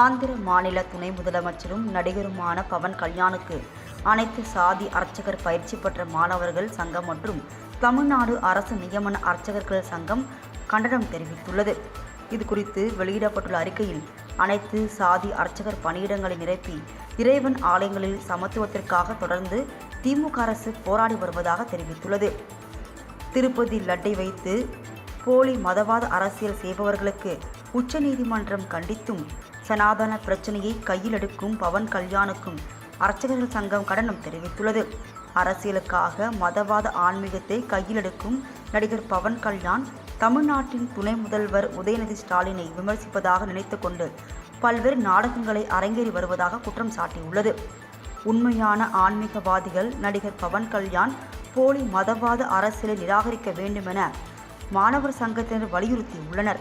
ஆந்திர மாநில துணை முதலமைச்சரும் நடிகருமான பவன் கல்யாணுக்கு அனைத்து சாதி அர்ச்சகர் பயிற்சி பெற்ற மாணவர்கள் சங்கம் மற்றும் தமிழ்நாடு அரசு நியமன அர்ச்சகர்கள் சங்கம் கண்டனம் தெரிவித்துள்ளது. இதுகுறித்து வெளியிடப்பட்டுள்ள அறிக்கையில், அனைத்து சாதி அர்ச்சகர் பணியிடங்களை நிரப்பி இறைவன் ஆலயங்களில் சமத்துவத்திற்காக தொடர்ந்து திமுக அரசு போராடி வருவதாக தெரிவித்துள்ளது. திருப்பதி லட்டை வைத்து போலி மதவாத அரசியல் செய்பவர்களுக்கு உச்சநீதிமன்றம் கண்டித்தும், சனாதன பிரச்சனையை கையில் எடுக்கும் பவன் கல்யாணுக்கும் அர்ச்சகர்கள் சங்கம் கண்டனம் தெரிவித்துள்ளது. அரசியலுக்காக மதவாத ஆன்மீகத்தை கையில் எடுக்கும் நடிகர் பவன் கல்யாண் தமிழ்நாட்டின் துணை முதல்வர் உதயநிதி ஸ்டாலினை விமர்சிப்பதாக நினைத்துக்கொண்டு பல்வேறு நாடகங்களை அரங்கேறி வருவதாக குற்றம் சாட்டியுள்ளது. உண்மையான ஆன்மீகவாதிகள் நடிகர் பவன் கல்யாண் போலி மதவாத அரசியலை நிராகரிக்க வேண்டுமென மாணவர் சங்கத்தினர் வலியுறுத்தியுள்ளனர்.